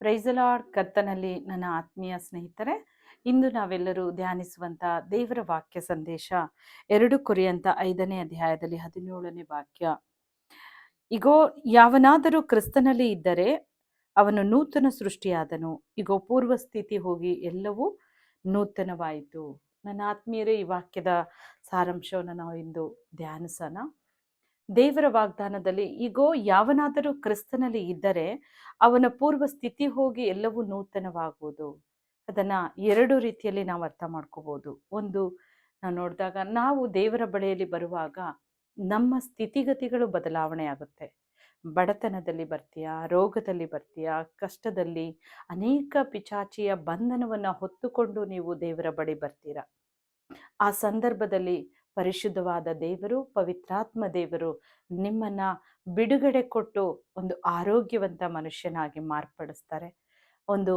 Praise the lord. ಕರ್ತನಲ್ಲಿ ನನ್ನ ಆತ್ಮೀಯ ಸ್ನೇಹಿತರೆ, ಇಂದು ನಾವೆಲ್ಲರೂ ಧ್ಯಾನಿಸುವಂತ ದೇವರ ವಾಕ್ಯ ಸಂದೇಶ 2 ಕೊರಿಂಥ 5ನೇ ಅಧ್ಯಾಯದಲ್ಲಿ 17ನೇ ವಾಕ್ಯ. ಇಗೋ, ಯಾವನಾದರೂ ಕ್ರಿಸ್ತನಲ್ಲಿ ಇದ್ದರೆ ಅವನು ನೂತನ ಸೃಷ್ಟಿಯಾದನು, ಇಗೋ ಪೂರ್ವ ಸ್ಥಿತಿ ಹೋಗಿ ಎಲ್ಲವೂ ನೂತನವಾಯಿತು. ನನ್ನ ಆತ್ಮೀಯರೇ, ಈ ವಾಕ್ಯದ ಸಾರಾಂಶವನ್ನು ನಾವು ಇಂದು ಧ್ಯಾನಿಸೋಣ. ದೇವರ ವಾಗ್ದಾನದಲ್ಲಿ ಇಗೋ ಯಾವನಾದರೂ ಕ್ರಿಸ್ತನಲ್ಲಿ ಇದ್ದರೆ ಅವನ ಪೂರ್ವ ಸ್ಥಿತಿ ಹೋಗಿ ಎಲ್ಲವೂ ನೂತನವಾಗುವುದು. ಅದನ್ನ 2 ರೀತಿಯಲ್ಲಿ ನಾವು ಅರ್ಥ ಮಾಡ್ಕೋಬಹುದು. ಒಂದು, ನಾವು ನೋಡಿದಾಗ ನಾವು ದೇವರ ಬಳಿಯಲ್ಲಿ ಬರುವಾಗ ನಮ್ಮ ಸ್ಥಿತಿಗತಿಗಳು ಬದಲಾವಣೆ ಆಗುತ್ತೆ. ಬಡತನದಲ್ಲಿ ಬರ್ತೀಯಾ, ರೋಗದಲ್ಲಿ ಬರ್ತೀಯಾ, ಕಷ್ಟದಲ್ಲಿ ಅನೇಕ ಪಿಚಾಚಿಯ ಬಂಧನವನ್ನ ಹೊತ್ತುಕೊಂಡು ನೀವು ದೇವರ ಬಳಿ ಬರ್ತೀರಾ. ಆ ಸಂದರ್ಭದಲ್ಲಿ ಪರಿಶುದ್ಧವಾದ ದೇವರು, ಪವಿತ್ರಾತ್ಮ ದೇವರು ನಿಮ್ಮನ್ನ ಬಿಡುಗಡೆ ಕೊಟ್ಟು ಒಂದು ಆರೋಗ್ಯವಂತ ಮನುಷ್ಯನಾಗಿ ಮಾರ್ಪಡಿಸ್ತಾರೆ. ಒಂದು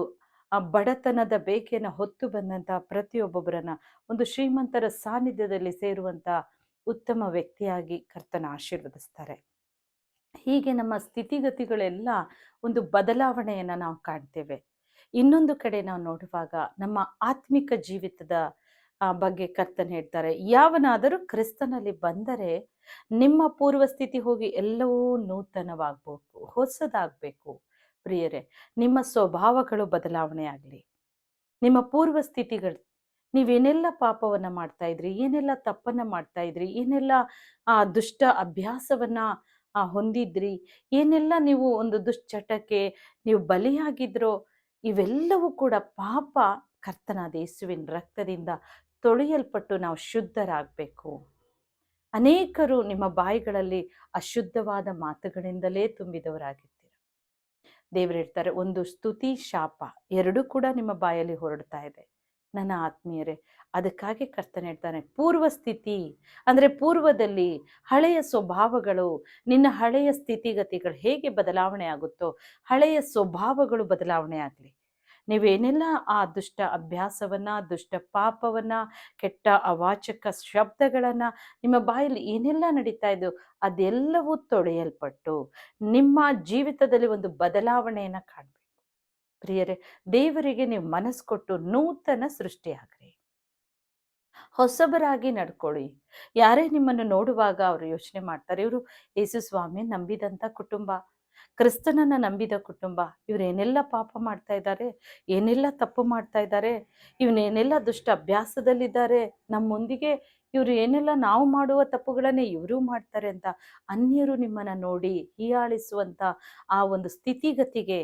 ಬಡತನದ ಬೇಕೆಯನ್ನು ಹೊತ್ತು ಬಂದಂತ ಪ್ರತಿಯೊಬ್ಬೊಬ್ಬರನ್ನ ಒಂದು ಶ್ರೀಮಂತರ ಸಾನ್ನಿಧ್ಯದಲ್ಲಿ ಸೇರುವಂತ ಉತ್ತಮ ವ್ಯಕ್ತಿಯಾಗಿ ಕರ್ತನ ಆಶೀರ್ವದಿಸ್ತಾರೆ. ಹೀಗೆ ನಮ್ಮ ಸ್ಥಿತಿಗತಿಗಳೆಲ್ಲ ಒಂದು ಬದಲಾವಣೆಯನ್ನ ನಾವು ಕಾಣ್ತೇವೆ. ಇನ್ನೊಂದು ಕಡೆ ನಾವು ನೋಡುವಾಗ ನಮ್ಮ ಆತ್ಮಿಕ ಜೀವಿತದ ಬಗ್ಗೆ ಕರ್ತನ್ ಹೇಳ್ತಾರೆ, ಯಾವನಾದರೂ ಕ್ರಿಸ್ತನಲ್ಲಿ ಬಂದರೆ ನಿಮ್ಮ ಪೂರ್ವ ಸ್ಥಿತಿ ಹೋಗಿ ಎಲ್ಲವೂ ನೂತನವಾಗಬೇಕು, ಹೊಸದಾಗಬೇಕು. ಪ್ರಿಯರೇ, ನಿಮ್ಮ ಸ್ವಭಾವಗಳು ಬದಲಾವಣೆ ಆಗಲಿ. ನಿಮ್ಮ ಪೂರ್ವ ಸ್ಥಿತಿಗಳು, ನೀವೇನೆಲ್ಲ ಪಾಪವನ್ನ ಮಾಡ್ತಾ ಇದ್ರಿ, ಏನೆಲ್ಲ ತಪ್ಪನ್ನ ಮಾಡ್ತಾ ಇದ್ರಿ, ಏನೆಲ್ಲ ದುಷ್ಟ ಅಭ್ಯಾಸವನ್ನ ಹೊಂದಿದ್ರಿ, ಏನೆಲ್ಲ ನೀವು ಒಂದು ದುಶ್ಚಟಕ್ಕೆ ನೀವು ಬಲಿಯಾಗಿದ್ರೋ, ಇವೆಲ್ಲವೂ ಕೂಡ ಪಾಪ ಕರ್ತನಾದ ಯೇಸುವಿನ ರಕ್ತದಿಂದ ತೊಳೆಯಲ್ಪಟ್ಟು ನಾವು ಶುದ್ಧರಾಗಬೇಕು. ಅನೇಕರು ನಿಮ್ಮ ಬಾಯಿಗಳಲ್ಲಿ ಅಶುದ್ಧವಾದ ಮಾತುಗಳಿಂದಲೇ ತುಂಬಿದವರಾಗಿರ್ತೀರ. ದೇವರು ಹೇಳ್ತಾರೆ, ಒಂದು ಸ್ತುತಿ ಶಾಪ 2 ಕೂಡ ನಿಮ್ಮ ಬಾಯಲ್ಲಿ ಹೊರಡ್ತಾ ಇದೆ. ನನ್ನ ಆತ್ಮೀಯರೇ, ಅದಕ್ಕಾಗಿ ಕರ್ತನ ಹೇಳ್ತಾನೆ, ಪೂರ್ವ ಸ್ಥಿತಿ ಅಂದ್ರೆ ಪೂರ್ವದಲ್ಲಿ ಹಳೆಯ ಸ್ವಭಾವಗಳು, ನಿನ್ನ ಹಳೆಯ ಸ್ಥಿತಿಗತಿಗಳು ಹೇಗೆ ಬದಲಾವಣೆ ಆಗುತ್ತೋ ಹಳೆಯ ಸ್ವಭಾವಗಳು ಬದಲಾವಣೆ ಆಗಲಿ. ನೀವೇನೆಲ್ಲ ಆ ದುಷ್ಟ ಅಭ್ಯಾಸವನ್ನ, ದುಷ್ಟ ಪಾಪವನ್ನ, ಕೆಟ್ಟ ಅವಾಚಕ ಶಬ್ದಗಳನ್ನ, ನಿಮ್ಮ ಬಾಯಲ್ಲಿ ಏನೆಲ್ಲ ನಡೀತಾ ಇದ್ದು ಅದೆಲ್ಲವೂ ತೊಳೆಯಲ್ಪಟ್ಟು ನಿಮ್ಮ ಜೀವಿತದಲ್ಲಿ ಒಂದು ಬದಲಾವಣೆಯನ್ನ ಕಾಣಬೇಕು. ಪ್ರಿಯರೇ, ದೇವರಿಗೆ ನೀವು ಮನಸ್ಸು ಕೊಟ್ಟು ನೂತನ ಸೃಷ್ಟಿಯಾಗ್ರಿ, ಹೊಸಬರಾಗಿ ನಡ್ಕೊಳ್ಳಿ. ಯಾರೇ ನಿಮ್ಮನ್ನು ನೋಡುವಾಗ ಅವರು ಯೋಚನೆ ಮಾಡ್ತಾರೆ, ಇವರು ಯೇಸು ಸ್ವಾಮಿ ನಂಬಿದಂಥ ಕುಟುಂಬ, ಕ್ರಿಸ್ತನನ್ನ ನಂಬಿದ ಕುಟುಂಬ, ಇವರೇನೆಲ್ಲ ಪಾಪ ಮಾಡ್ತಾ ಇದ್ದಾರೆ, ಏನೆಲ್ಲ ತಪ್ಪು ಮಾಡ್ತಾ ಇದ್ದಾರೆ, ಇವನೇನೆಲ್ಲ ದುಷ್ಟ ಅಭ್ಯಾಸದಲ್ಲಿದ್ದಾರೆ, ನಮ್ಮೊಂದಿಗೆ ಇವರು ಏನೆಲ್ಲ ನಾವು ಮಾಡುವ ತಪ್ಪುಗಳನ್ನೇ ಇವರು ಮಾಡ್ತಾರೆ ಅಂತ ಅನ್ಯರು ನಿಮ್ಮನ್ನ ನೋಡಿ ಹೀಯಾಳಿಸುವಂತ ಆ ಒಂದು ಸ್ಥಿತಿಗತಿಗೆ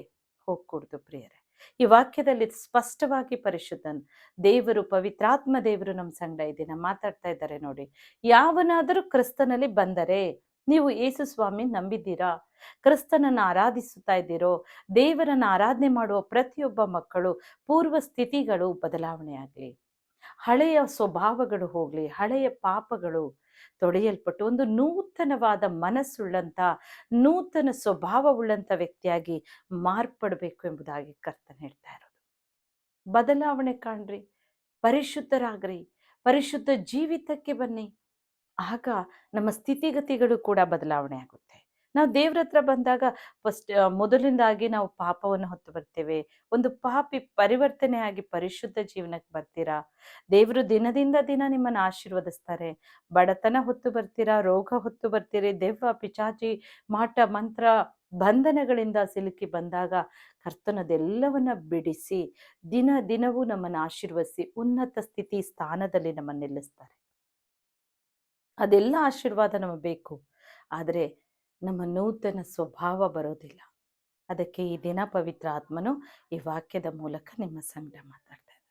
ಹೋಗ್ಕೂಡ್ದು. ಪ್ರಿಯರೇ, ಈ ವಾಕ್ಯದಲ್ಲಿ ಸ್ಪಷ್ಟವಾಗಿ ಪರಿಶುದ್ಧನ್ ದೇವರು, ಪವಿತ್ರಾತ್ಮ ದೇವರು ನಮ್ಮ ಸಂಗಡ ಇದನ್ನ ಮಾತಾಡ್ತಾ ಇದ್ದಾರೆ ನೋಡಿ. ಯಾವನಾದರೂ ಕ್ರಿಸ್ತನಲ್ಲಿ ಬಂದರೆ, ನೀವು ಯೇಸು ಸ್ವಾಮಿ ನಂಬಿದ್ದೀರಾ, ಕ್ರಿಸ್ತನನ್ನ ಆರಾಧಿಸುತ್ತಾ ಇದ್ದೀರೋ, ದೇವರನ್ನ ಆರಾಧನೆ ಮಾಡುವ ಪ್ರತಿಯೊಬ್ಬ ಮಕ್ಕಳು ಪೂರ್ವ ಸ್ಥಿತಿಗಳು ಬದಲಾವಣೆ ಆಗಲಿ, ಹಳೆಯ ಸ್ವಭಾವಗಳು ಹೋಗ್ಲಿ, ಹಳೆಯ ಪಾಪಗಳು ತೊಳೆಯಲ್ಪಟ್ಟು ಒಂದು ನೂತನವಾದ ಮನಸ್ಸುಳ್ಳಂತ, ನೂತನ ಸ್ವಭಾವವುಳ್ಳಂತ ವ್ಯಕ್ತಿಯಾಗಿ ಮಾರ್ಪಡಬೇಕು ಎಂಬುದಾಗಿ ಕರ್ತನ್ ಹೇಳ್ತಾ ಇರೋದು. ಬದಲಾವಣೆ ಕಾಣ್ರಿ, ಪರಿಶುದ್ಧರಾಗ್ರಿ, ಪರಿಶುದ್ಧ ಜೀವಿತಕ್ಕೆ ಬನ್ನಿ. ಆಗ ನಮ್ಮ ಸ್ಥಿತಿಗತಿಗಳು ಕೂಡ ಬದಲಾವಣೆ ಆಗುತ್ತೆ. ನಾವು ದೇವ್ರ ಹತ್ರ ಬಂದಾಗ ಮೊದಲಿಂದಾಗಿ ನಾವು ಪಾಪವನ್ನು ಹೊತ್ತು ಬರ್ತೇವೆ. ಒಂದು ಪಾಪಿ ಪರಿವರ್ತನೆಯಾಗಿ ಪರಿಶುದ್ಧ ಜೀವನಕ್ಕೆ ಬರ್ತೀರಾ. ದೇವರು ದಿನದಿಂದ ದಿನ ನಿಮ್ಮನ್ನು ಆಶೀರ್ವದಿಸ್ತಾರೆ. ಬಡತನ ಹೊತ್ತು ಬರ್ತೀರಾ, ರೋಗ ಹೊತ್ತು ಬರ್ತೀರಿ, ದೆವ್ವ ಪಿಚಾಚಿ ಮಾಟ ಮಂತ್ರ ಬಂಧನಗಳಿಂದ ಸಿಲುಕಿ ಬಂದಾಗ ಕರ್ತನದೆಲ್ಲವನ್ನ ಬಿಡಿಸಿ ದಿನ ದಿನವೂ ನಮ್ಮನ್ನು ಆಶೀರ್ವದಿಸಿ ಉನ್ನತ ಸ್ಥಿತಿ ಸ್ಥಾನದಲ್ಲಿ ನಮ್ಮನ್ನು ನಿಲ್ಲಿಸ್ತಾರೆ. ಅದೆಲ್ಲ ಆಶೀರ್ವಾದ ನಮಗೆ ಬೇಕು, ಆದರೆ ನಮ್ಮ ನೂತನ ಸ್ವಭಾವ ಬರೋದಿಲ್ಲ. ಅದಕ್ಕೆ ಈ ದಿನ ಪವಿತ್ರ ಆತ್ಮನು ಈ ವಾಕ್ಯದ ಮೂಲಕ ನಿಮ್ಮ ಸಂಗಡ ಮಾತಾಡ್ತಾ ಇದ್ದಾರೆ.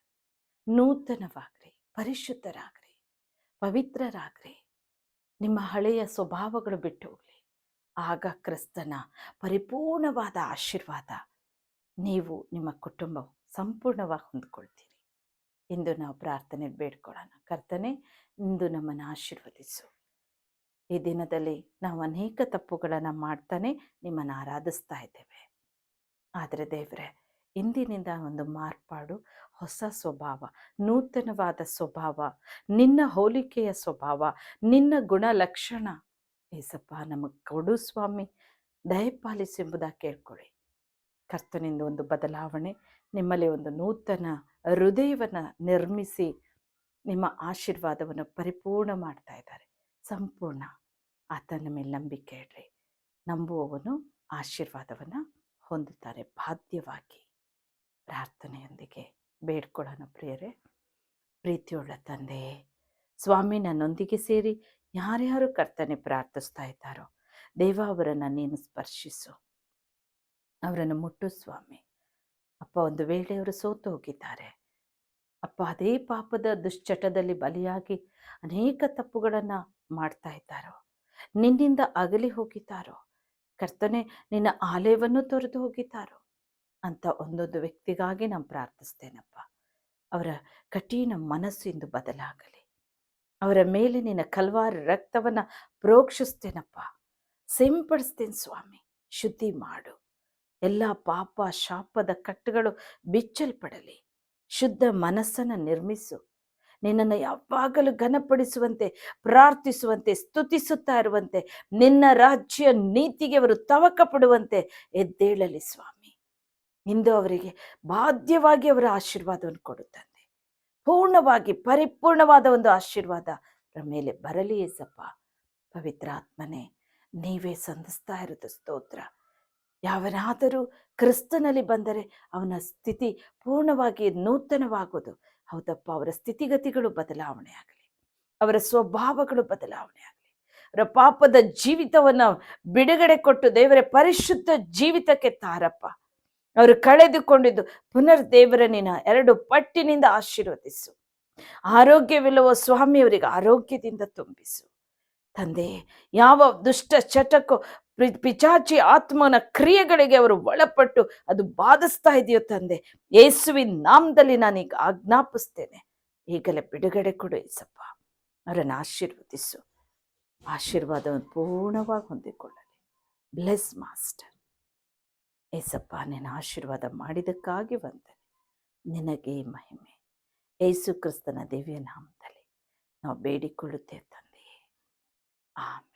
ನೂತನವಾಗ್ರಿ, ಪರಿಶುದ್ಧರಾಗ್ರಿ, ಪವಿತ್ರರಾಗ್ರಿ, ನಿಮ್ಮ ಹಳೆಯ ಸ್ವಭಾವಗಳು ಬಿಟ್ಟು ಹೋಗ್ಲಿ. ಆಗ ಕ್ರಿಸ್ತನ ಪರಿಪೂರ್ಣವಾದ ಆಶೀರ್ವಾದ ನೀವು, ನಿಮ್ಮ ಕುಟುಂಬವು ಸಂಪೂರ್ಣವಾಗಿ ಹೊಂದ್ಕೊಳ್ತೀರಿ. ಇಂದು ನಾವು ಪ್ರಾರ್ಥನೆ ಬೇಡ್ಕೊಳ್ಳೋಣ. ಕರ್ತನೆ, ಇಂದು ನಮ್ಮನ್ನು ಆಶೀರ್ವದಿಸು. ಈ ದಿನದಲ್ಲಿ ನಾವು ಅನೇಕ ತಪ್ಪುಗಳನ್ನು ಮಾಡ್ತಾನೆ ನಿಮ್ಮನ್ನು ಆರಾಧಿಸ್ತಾ ಇದ್ದೇವೆ. ಆದರೆ ದೇವರೇ, ಇಂದಿನಿಂದ ಒಂದು ಮಾರ್ಪಾಡು, ಹೊಸ ಸ್ವಭಾವ, ನೂತನವಾದ ಸ್ವಭಾವ, ನಿನ್ನ ಹೋಲಿಕೆಯ ಸ್ವಭಾವ, ನಿನ್ನ ಗುಣಲಕ್ಷಣ ಏಸಪ್ಪ ನಮಗೆ ಕೊಡು ಸ್ವಾಮಿ, ದಯಪಾಲಿಸು ಎಂಬುದಾಗಿ ಕೇಳ್ಕೊಳ್ಳಿ. ಕರ್ತನಿಂದ ಒಂದು ಬದಲಾವಣೆ, ನಿಮ್ಮಲ್ಲಿ ಒಂದು ನೂತನ ಹೃದಯವನ್ನು ನಿರ್ಮಿಸಿ ನಿಮ್ಮ ಆಶೀರ್ವಾದವನ್ನು ಪರಿಪೂರ್ಣ ಮಾಡ್ತಾ ಇದ್ದಾರೆ. ಸಂಪೂರ್ಣ ಆತನ ಮೇಲೆ ನಂಬಿಕೆ ಇಡ್ರಿ. ನಂಬುವವನು ಆಶೀರ್ವಾದವನ್ನು ಹೊಂದುತ್ತಾರೆ. ಬಾಧ್ಯವಾಗಿ ಪ್ರಾರ್ಥನೆಯೊಂದಿಗೆ ಬೇಡ್ಕೊಳ್ಳೋಣ. ಪ್ರಿಯರೇ, ಪ್ರೀತಿಯುಳ್ಳ ತಂದೆಯೇ, ಸ್ವಾಮಿ, ನನ್ನೊಂದಿಗೆ ಸೇರಿ ಯಾರ್ಯಾರು ಕರ್ತನೆ ಪ್ರಾರ್ಥಿಸ್ತಾ ಇದ್ದಾರೋ ದೇವ, ಅವರನ್ನು ನೀನು ಸ್ಪರ್ಶಿಸು, ಅವರನ್ನು ಮುಟ್ಟು ಸ್ವಾಮಿ. ಅಪ್ಪ, ಒಂದು ವೇಳೆ ಅವರು ಸೋತು ಹೋಗಿದ್ದಾರೆ ಅಪ್ಪ, ಅದೇ ಪಾಪದ ದುಶ್ಚಟದಲ್ಲಿ ಬಲಿಯಾಗಿ ಅನೇಕ ತಪ್ಪುಗಳನ್ನು ಮಾಡ್ತಾ ಇದ್ದಾರೋ, ನಿನ್ನಿಂದ ಅಗಲಿ ಹೋಗಿದ್ದಾರೋ ಕರ್ತನೆ, ನಿನ್ನ ಆಲಯವನ್ನು ತೊರೆದು ಹೋಗಿದ್ದಾರೋ ಅಂತ ಒಂದೊಂದು ವ್ಯಕ್ತಿಗಾಗಿ ನಾನು ಪ್ರಾರ್ಥಿಸ್ತೇನಪ್ಪ. ಅವರ ಕಠಿಣ ಮನಸ್ಸು ಇಂದು ಬದಲಾಗಲಿ. ಅವರ ಮೇಲೆ ನಿನ್ನ ಕಲ್ವಾರ ರಕ್ತವನ್ನು ಪ್ರೋಕ್ಷಿಸ್ತೇನಪ್ಪ, ಸಿಂಪಡಿಸ್ತೇನೆ ಸ್ವಾಮಿ. ಶುದ್ಧಿ ಮಾಡು. ಎಲ್ಲ ಪಾಪ ಶಾಪದ ಕಟ್ಟುಗಳು ಬಿಚ್ಚಲ್ಪಡಲಿ. ಶುದ್ಧ ಮನಸ್ಸನ್ನು ನಿರ್ಮಿಸು. ನಿನ್ನನ್ನು ಯಾವಾಗಲೂ ಘನಪಡಿಸುವಂತೆ, ಪ್ರಾರ್ಥಿಸುವಂತೆ, ಸ್ತುತಿಸುತ್ತಾ ಇರುವಂತೆ, ನಿನ್ನ ರಾಜ್ಯ ನೀತಿಗೆ ಅವರು ತವಕ ಪಡುವಂತೆ ಎದ್ದೇಳಲಿ ಸ್ವಾಮಿ. ಇಂದು ಅವರಿಗೆ ಬಾಧ್ಯವಾಗಿ ಅವರ ಆಶೀರ್ವಾದವನ್ನು ಕೊಡುತ್ತಂತೆ. ಪೂರ್ಣವಾಗಿ ಪರಿಪೂರ್ಣವಾದ ಒಂದು ಆಶೀರ್ವಾದ ಅವರ ಮೇಲೆ ಬರಲಿ ಏಸಪ್ಪ. ಪವಿತ್ರ ಆತ್ಮನೇ, ನೀವೇ ಸಂಧಿಸ್ತಾ ಇರೋದು ಸ್ತೋತ್ರ. ಯಾವನಾದರೂ ಕ್ರಿಸ್ತನಲ್ಲಿ ಬಂದರೆ ಅವನ ಸ್ಥಿತಿ ಪೂರ್ಣವಾಗಿ ನೂತನವಾಗೋದು. ಹೌದಪ್ಪ, ಅವರ ಸ್ಥಿತಿಗತಿಗಳು ಬದಲಾವಣೆ ಆಗಲಿ, ಅವರ ಸ್ವಭಾವಗಳು ಬದಲಾವಣೆ ಆಗಲಿ. ಅವರ ಪಾಪದ ಜೀವಿತವನ್ನು ಬಿಡುಗಡೆ ಕೊಟ್ಟು ದೇವರ ಪರಿಶುದ್ಧ ಜೀವಿತಕ್ಕೆ ತಾರಪ್ಪ. ಅವರು ಕಳೆದುಕೊಂಡಿದ್ದು ಪುನರ್ ದೇವರ ನಿನ್ನ 2 ಪಟ್ಟಿನಿಂದ ಆಶೀರ್ವದಿಸು. ಆರೋಗ್ಯವಿಲ್ಲವ ಸ್ವಾಮಿಯವರಿಗೆ ಆರೋಗ್ಯದಿಂದ ತುಂಬಿಸು ತಂದೆ. ಯಾವ ದುಷ್ಟ ಚಟಕ್ಕೋ ಪಿಚಾಚಿ ಆತ್ಮನ ಕ್ರಿಯೆಗಳಿಗೆ ಅವರು ಒಳಪಟ್ಟು ಅದು ಬಾಧಿಸ್ತಾ ಇದೆಯೋ ತಂದೆ, ಯೇಸುವಿನ ನಾಮದಲ್ಲಿ ನಾನೀಗ ಆಜ್ಞಾಪಿಸ್ತೇನೆ, ಈಗಲೇ ಬಿಡುಗಡೆ ಕೊಡು ಏಸಪ್ಪ. ಅವರನ್ನು ಆಶೀರ್ವದಿಸು. ಆಶೀರ್ವಾದವನ್ನು ಪೂರ್ಣವಾಗಿ ಹೊಂದಿಕೊಳ್ಳಲಿ. Bless master Yesappa. ನಿನ್ನ ಆಶೀರ್ವಾದ ಮಾಡಿದ್ದಕ್ಕಾಗಿ ವಂದನೆ. ನಿನಗೆ ಮಹಿಮೆ. ಯೇಸು ಕ್ರಿಸ್ತನ ದಿವ್ಯ ನಾಮದಲ್ಲಿ ನಾವು ಬೇಡಿಕೊಳ್ಳುತ್ತೇವೆ ತಂದೆಯೇ. ಆಮೆನ್.